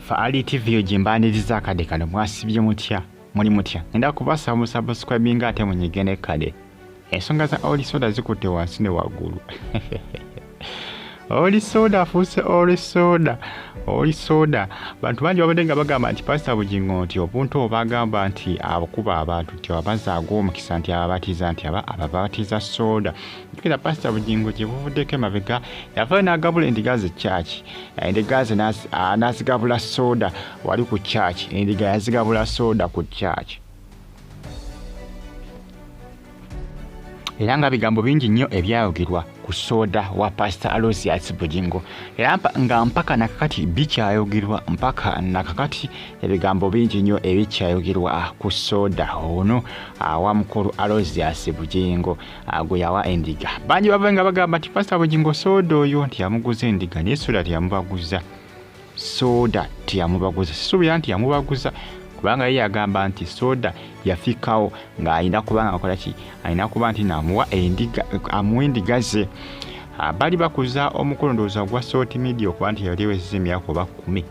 Faali TV jimbaniriza akade kano mwasibye mutya muli mutya ngenda kubasa mu subscribing ate munyigene kade ensonga za oli soda zikutte wansi ne waggulu oli soda fuse oli soda bantu bangi babadde nga bagamba nti Pastor Bugingo nti obuntu obagamba nti abakuba abantu nti abazaago omukisa nti ababatiza nti ababatiza soda kila Pastor Bugingo gye buvuddeko emabega yava n'agabula endiga ze church endiga ze n'azigabula soda wali ku church endiga yazigabula soda ku church era nga bigambo bingi nnyo ebyayogerwa ku soda wa Pastor Aloysius Bugingo era nga mpaka nakakati bikyayogerwa mpaka nakakati ebigambo bingi nnyo ebikyayogerwa ku soda ono wa mukulu Aloysius Bugingo gwe yawa endiga bangi bavenga bagamba nti Pastor Bugingo soda oyo nti yamuguza endiga naye soda tiyamubaguza sisuubira nti yamubaguza kubanga yeye agamba nti soda yafikawo nga alina kubanga akola ki alina kuba nti namuwa endiga ze bali bakuza omukolo ndowooza gwa Salt Media okuba nti yali wezezza emyaka oba 10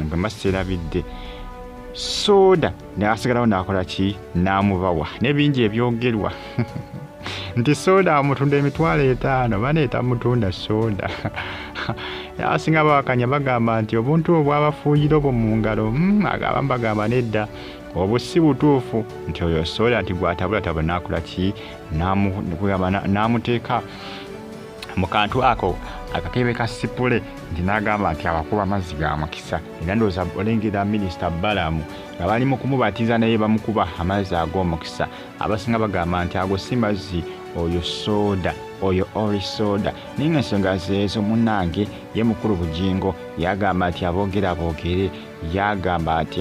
bwe maserabidde soda n'asigalawo n'akola ki n'amubawa n'ebingi ebyogerwa nti soda amutunda emitwalo 5 baneeta mutunda soda asinga bawakanya bagamba nti obuntu obwabafuuyira obwo mu ngalo abamu bagamba nedda obusi butuufu nti oyo soda nti gwatabulatabula n'akola ki n'amuteeka mu kantu ako akakebe ka sipule nti n'agamba nti abakuba amazzi ga mukisa era ndowooza olengera minisita Balamu nga bali mu kumubatiza naye bamukuba amazzi ag'omukisa abasinga bagamba nti ago si mazzi oyo soda oyo oli soda ninga ensonga zeezo munnange ye mukulu Bugingo yagamba nti aboogere yagamba nti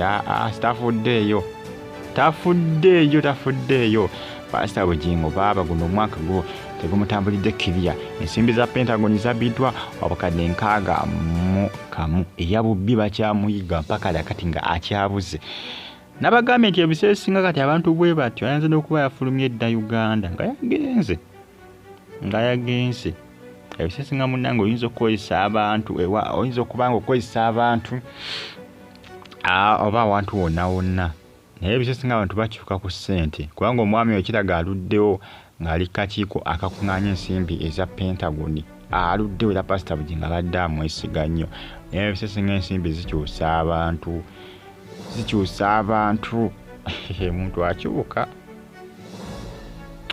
tafuddeeyo Pastor Bugingo baba guno omwaka gwo tegumutambulidde kiriya ensimbi za Pentagon zabiddwa obukadde 61 eyabubbi bakyamuyiga mpaka dakati nga akyabuze n'abagambye nti ebiseera ebisinga kati abantu bwe batyo ayinza n'okuba yafulumye edda Uganda nga yagenze ebiseera ebisinga munnange oyinza okukozesa abantu oyinza okuba nga okozesa abantu oba awantu wonna naye ebiseera ebisinga abantu bakyuka ku ssente kubanga omwami oyo kiraga aluddewo ng'ali kakiiko akakuŋŋaanya ensimbi eza Pentagon aluddewo era Pastor Bugingo abadde amwesiga nnyo naye ebiseera ebisinga ensimbi zikyusa abantu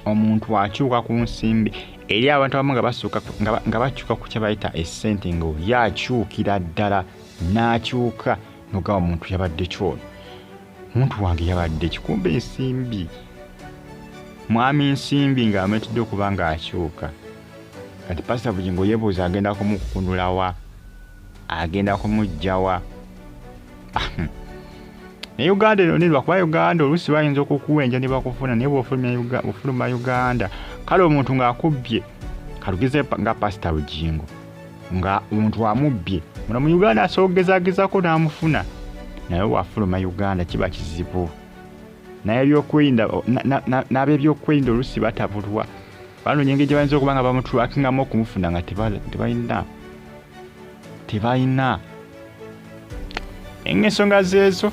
omuntu akyuka ku nsimbi eri abantu abamu nga bakyuka ku kye bayita essente ng'oli akyukira ddala n'akyuka n'ogamba omuntu yabadde kyono omuntu wange yabadde kikumbe ensimbi mwami nsimbi ng'ametedde okuba ng'akyuka kati Pastor Bugingo yeebuuza agenda kumukunulawa agenda kumugjawa ne Uganda eno nirwa kuba Uganda oluusi bayinza okukuwenja ne bakufuna naye bw'ofuluma Uganda kale omuntu ng'akubbye kalugeze nga Pastor Bugingo nga omuntu amubbye muno mu Uganda asoogezagezako n'amufuna naye wafuluma Uganda kiba kizibu naye n'ab'ebyokwerinda oluusi batabulwa banoonya engeri gye bayinza okuba nga bamutulakingamu okumufuna nga tebalina ensonga zeezo.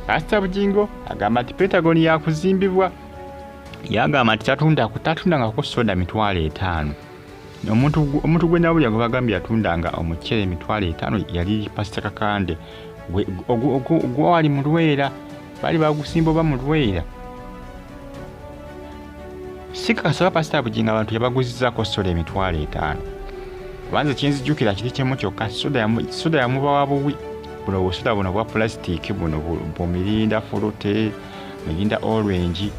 Pastor Bugingo agamba nti Pentagon yakuzimbibwa yagamba nti tatundangako soda mitwalo 5 omuntu gwe nabulya gwe bagambye yatundanga omukyere mitwalo 5 yali Pastor Kakande gwali mu Lwera bali bagusimba oba mu Lwera sikakasaba Pastor Bugingo abantu yabaguzizaako soda emitwalo 5 kubanza kyenzijjukira kiri kyemu kyokka soda yamubawa buwi buno busoda buno bwa plastic buno bumirinda fulute mirinda orange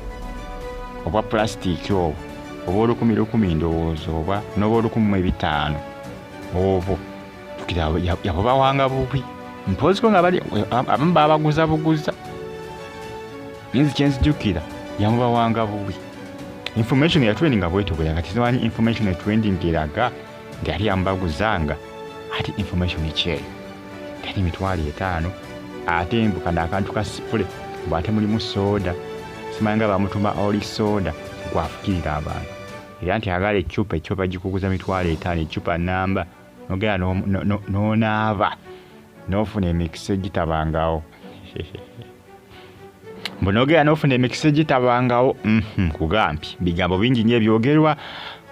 obwa plastic obwo oba 10 ndowooza oba n'oba 15 obwo tukira yabawanga bubi mpoziko nga bali abamu babaguza buguza ninzi kyenzijjukira yamubawanga bubi information ya training abweto bwe yakati zimanyi information ya training eraga ngali yambaguzanga ati information echeyo tani mitwalo 5 ate mbuka n'akantu ka sipule bwate mulimu soda simanga bamutuma oli soda gwafukirira abantu era nti agala ecupa gikuguza mitwalo 5 ecupa namba nogera n'onaava n'ofuna emikisa egitabangawo. Mbonogera n'ofuna emikisa egitabangawo. Kugambye bigambo bingi nnyo ebyogerwa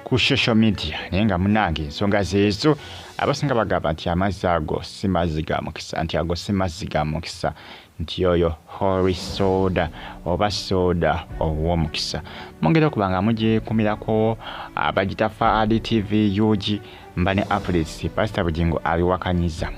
ku social media naye nga munange ensonga zeezo abasinga bagamba nti amazzi ago si mazzi ga mukisa, nti ago si mazzi ga mukisa, nti oyo holy soda oba soda ow'omukisa. Mwongera okuba nga mugyekumirako abagitafa TV UG mbane updates Pastor Bugingo abiwakanyiza.